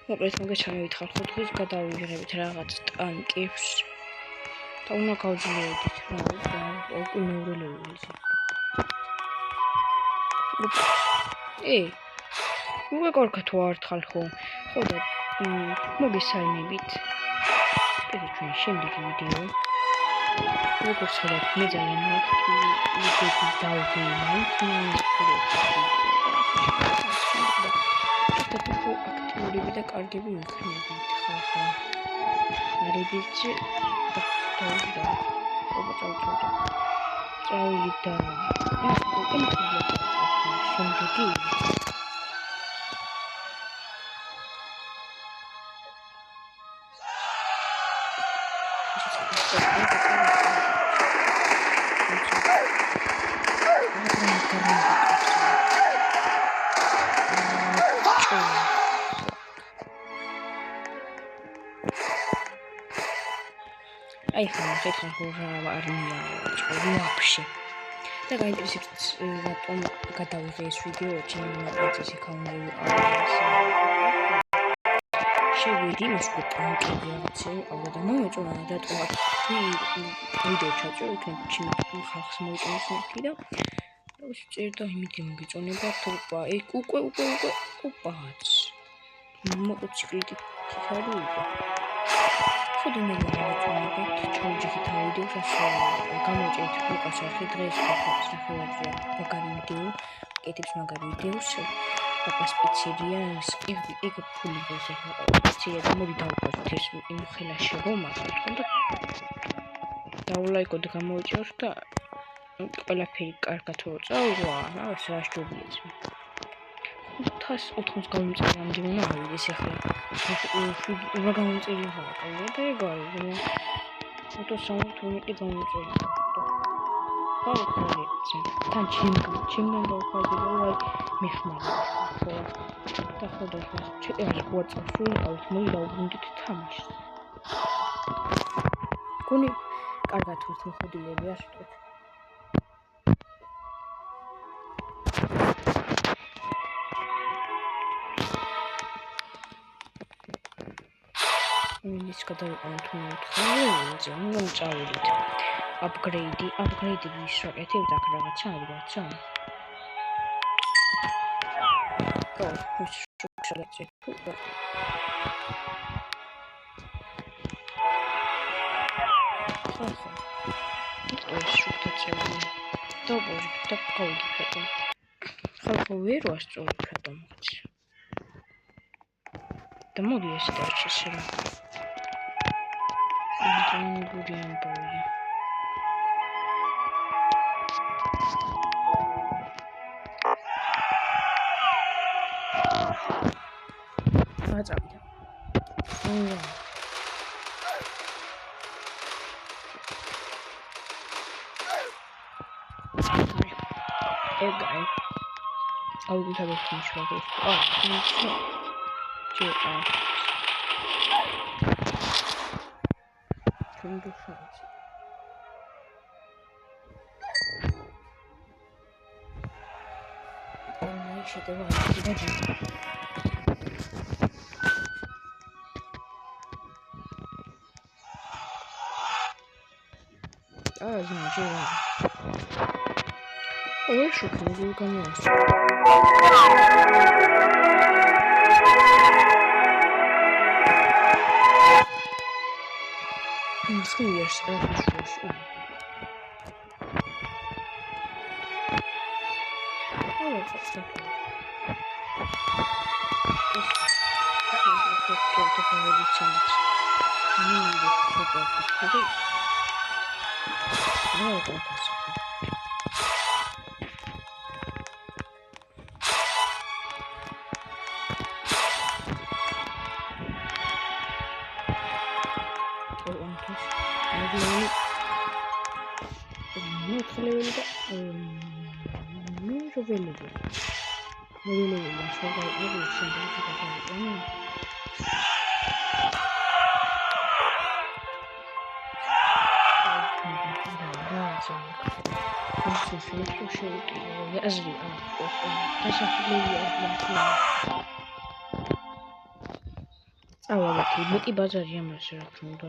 მოკლედ მოგეჩვენებთ ხო დღეს გადავიღებით რაღაც ტანკებს და უნდა გავძლიერდით რა უკვე მეორე ლეველი უკვე გორქა თუ ართხალ ხო და მოგესალმებით ეს ჩვენი შემდეგი ვიდეო როგორც ხალხ მე ძალიან ვიქცევ დავდეიმავთ აქტიური და კარგები ვიქნებით ხალხო მარებიჩი დავიდა წავიდა შემდეგი აი ხა არნია вообще და გაინტერესებთ რატომ გადავიღე ეს ვიდეო ჩემს აკაუნტზე შევიდი მასე ტანკები რაღაცა აუ და მომეწონა რატომ ვიდეო ჩაჭერ იქნებ ჩემი ხალხს მოიწონოს მეთქი და წერდა იმითი მოგეწონება თუ უკვე ოპაც მოტოციკლით ხარი ხოდი მე მოიწონებთ ჩაუჯიხი თავიდეოს ასე გამოჭერთ უკას არხი დღეს სახელობზე მაგარი ვიდეო კეთებს მაგარი ვიდეოს ოპას პიცერიას იქ ფული გასა პიცერია და მოდი დავუყავთ ეს იმ ხელაში რომასაც თქონდა დაულაიკო და გამოიჭერს და ყველაფერი კარგად როწავა რაღაც რა შეგიძლია 580 გამომწერამდე უნდა ავიდეს ახლა რა გამომწერია ხალხო და ეგაა ფოტოსაუნდ გამომწერია თან ჩემგან გავხარდება რა მეხმარა და ხოდა ვატსაპს ვიყავთ მოდი დავუბრუნდით თამაშს გონი კარგად ვართ მოხდილები ასე ვთქვით ის გადავიყავთ მოთხოვნაზე მომწავლით upgrade-ი ვისრაკეთებთ აქ რაღაცა შუქშალაჭი ხალხო ეს შუქთაცები დაბორი და გავიგებთ ხალხო ვერ ვასწავლებ რატომ და მოდი ეს დარჩეს რა გურიან ბოი წავიდა ეგაი აუგიტავთ მიშვალოს ჩუნდუშაიც აი შედება ისეთი ზმაჯერა ой შუქი გამოსა Serious officers. Oh, that's okay. წავალეთ, მეტი ბაზარი ამას რა თქმა უნდა.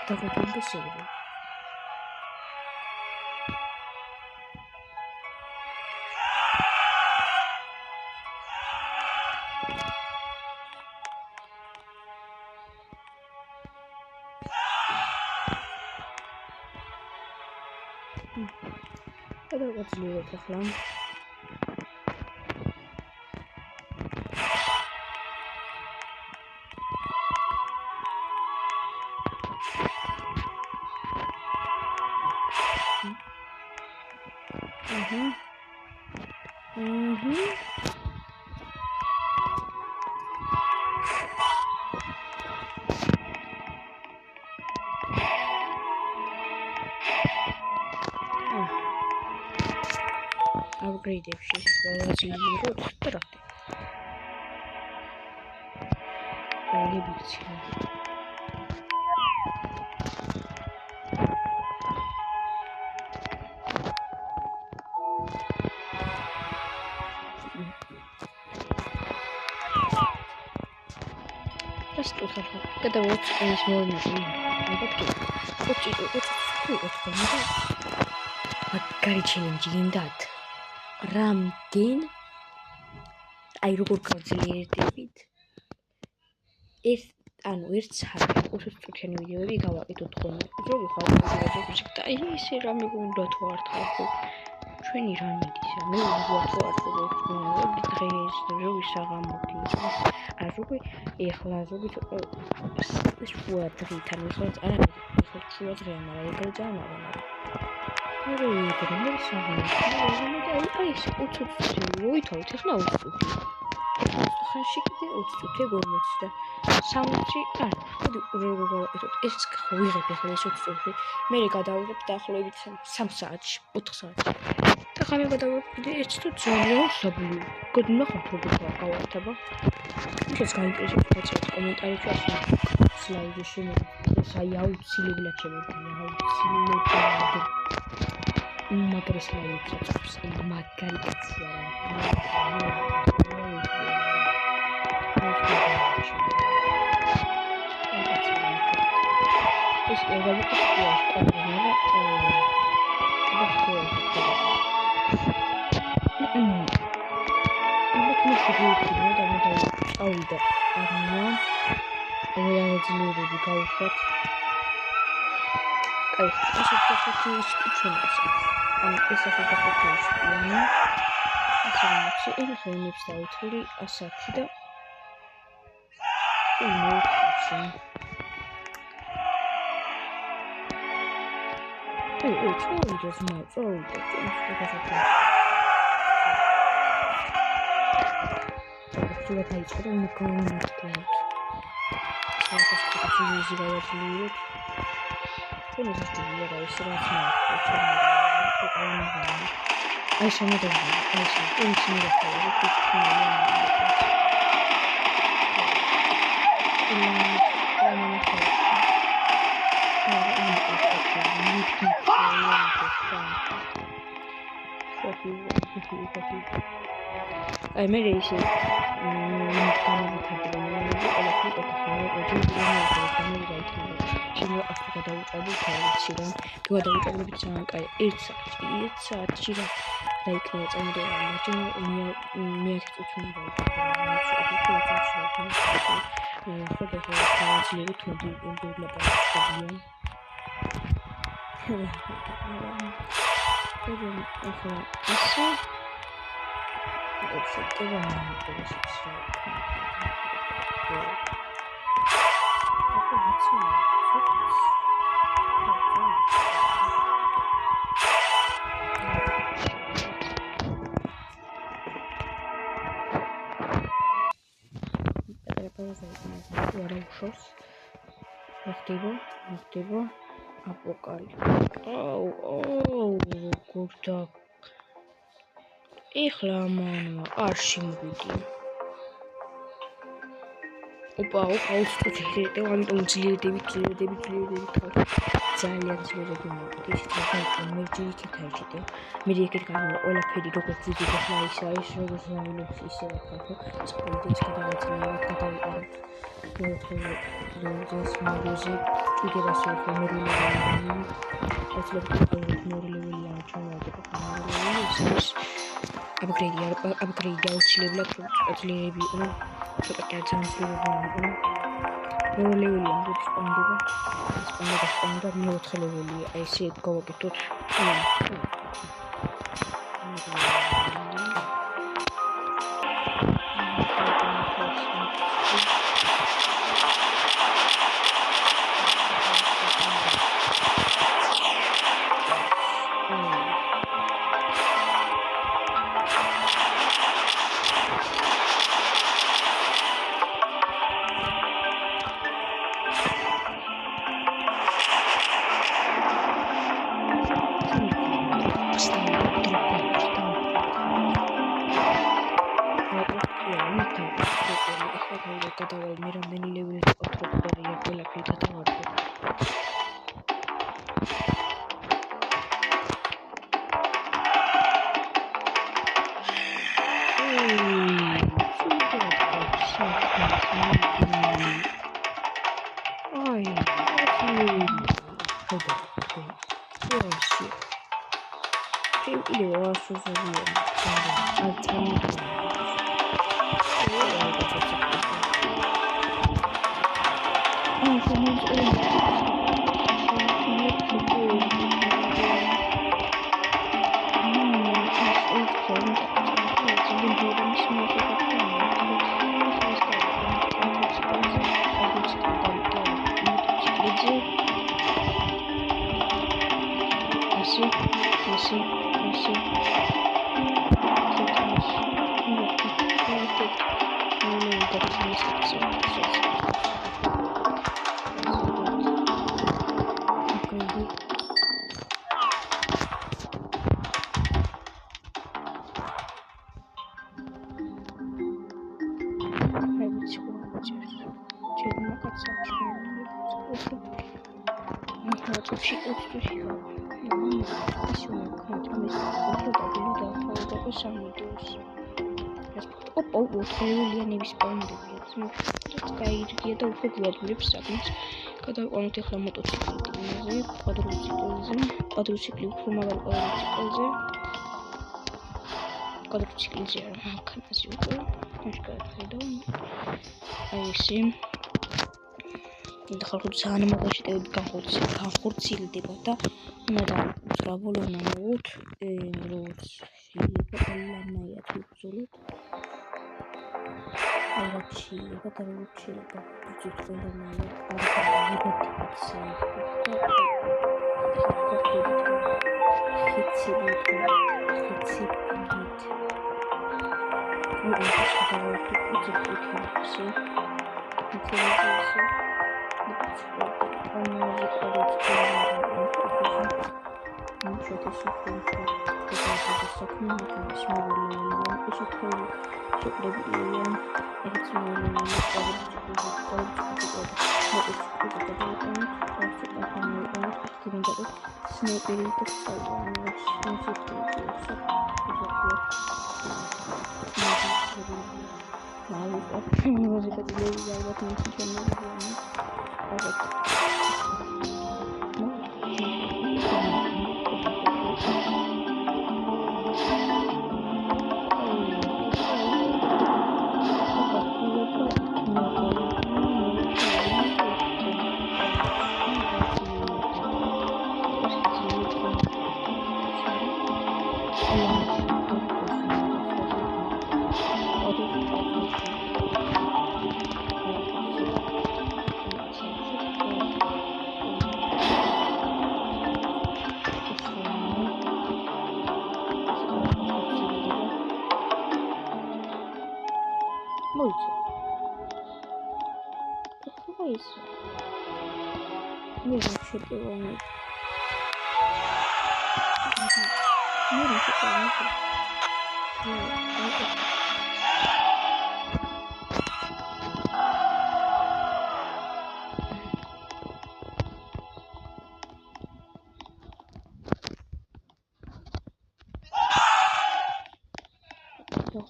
დაგობილდი შეიძლება. გადავაძლიეროთ ახლა. Upgrade-ებში გავაძლიეროთ და რა ხდება? აიგებიცი. Растухал. Когда вот не сможем მაგარი ჩელენჯი გინდათ რამდენ აი როგორ გავძლიერდებით ერთ საათი 20 წუთიანი ვიდეოები გავაკეთოთ ხოლმე რო ვიხარ ვიდეოებში და ისე რამე გუნდა თუ არ ხარ ჩვენი რამედის მე ვიღოთ თუ არ ვიღოთ დღეს რო ვისაღამოდი არ როგორ ეხლა როგორ შუა დღიდან ეხლა არა ეხლა შუა დღეა მაგრამ ეგრე ძალიან არა ორი დღე საღამოდი აი ეს 20 წუთი როითავით ეხლა 20 წუთი ხანში კიდე 20 წუთი 40 და 60 არა მოდი როგორ გავაკეთოთ ეს ვიღებ ეხლა ეს 20 წუთი მე გადავიღებ დაახლოებით 3 საათში 4 საათში და ხამე გადავიღებ კიდე ეს თუ ძალიან საბოლოო გონახავთ როგორ გავაკეთება ისიც გაინტერესებს მეცეთ კომენტარებში ასე სლაიდი შემოგვიყვეს აი აუცილებლად აუცილებლად მაგარი სლაიდებს აქვს მაგარი კაცი არა ეს ეგრევე ავიდა არნია ვეღაძლიერები გავუშვათ აი ეს საფუძვლის ჩვენს ანუ ეს საფუძვლის პლანი ახლა ინფორმაციებს დავთვლი 110 და იმოხსენ წავიდა ზმა წავიდა Тут опять мы комнату откроем. Сейчас я хочу ну, не знаю, я все равно Айша не должна. Айша, он не Ai mere ise Motivo apocalipsis. Oh, kurda. Ეხლა მან არ შემოვიდი. ოპა, უწუხეთ, ამიტომ ძლიერდებით თავი. ძალიან ძლიერები მოვიდა. ისიც რა მე ჯერ იქით აიჭიდე. მე ეგეთ გამო ყველაფერი როგორც ვიდეო ხმა ის არის, როგორც რაილებს ისე ვაკეთო. სპორტის გადავაძლევ, გადავიყარო. მოხდეს მაგოზე კიდევ ასე მერილიანი. მერილიანი ჩამოვიდეს. აპგრეიდი აუცილებლად ძლიერები იყო. ცოტა კაცანწლოვანი. მერილიანი არის სპონდა მეოთხე ლეველია. აი ესე გავაკეთოთ. გადავალ მე რამდენი ლეველი ვყავ ყველაფერი გადავარდო. ლეველიანების პაუნდები გაირგია და უფრო გვადმებს საკმით გადავყავთ ახლა მოტოციკლზე, კვადროციკლი უფრო მაგარ კვადროციკლზე არა მანქანაზე უკვე მოშკარდა აი ესე და ხალხი ძალიან მაგაშიტები განხორციელდება და უნდა ტრაბოლონა მოვთ როგორც შეიძლება ვიბრძოლოთ არჩილება და რუჩილება ბიჭებია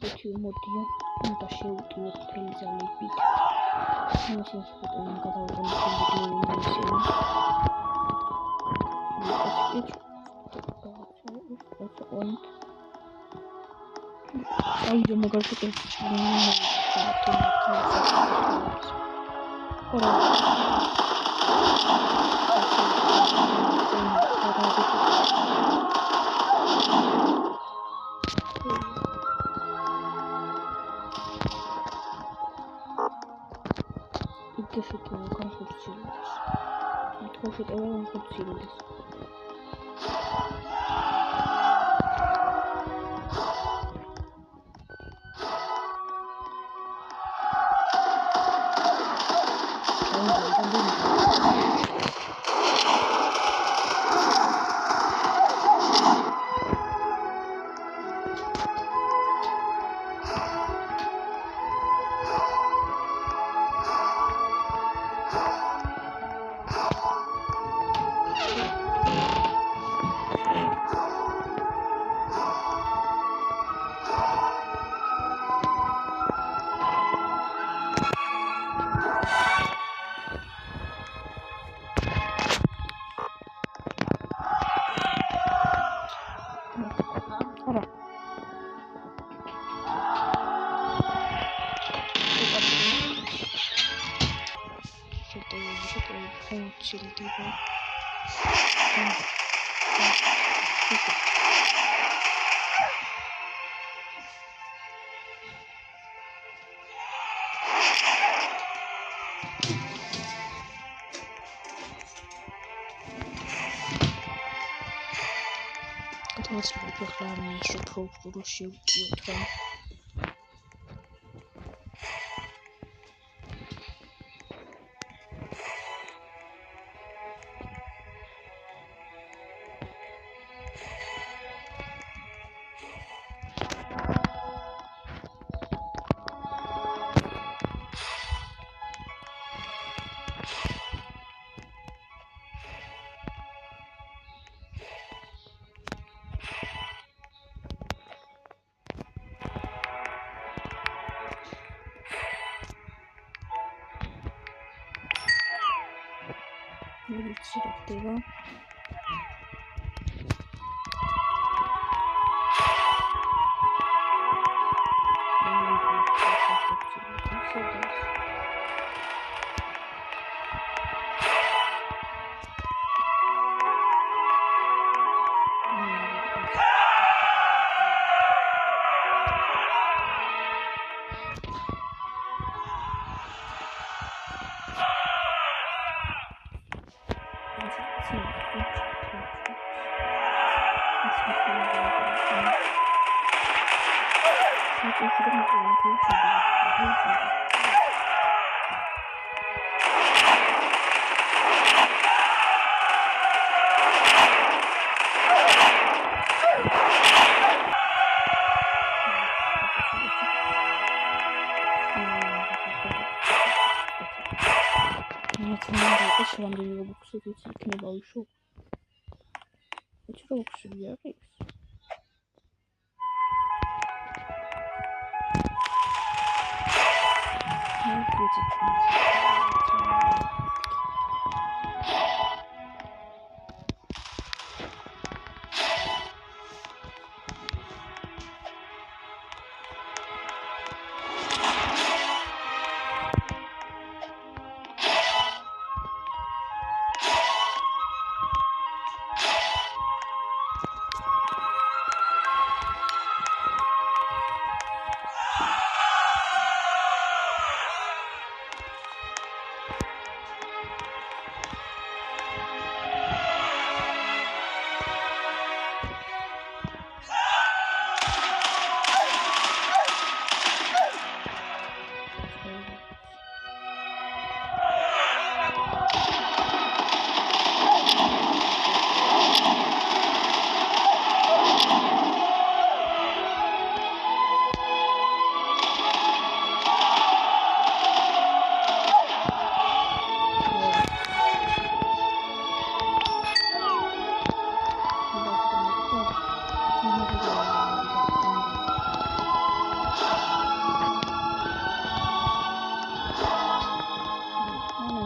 ხუთი მოდიან და შევტიოთ მთელი ძალებით ისინი გადავუყენოთ აიდო მაგალითად Diva.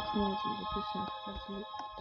ხმოვანზე ფისინგ ხაზი და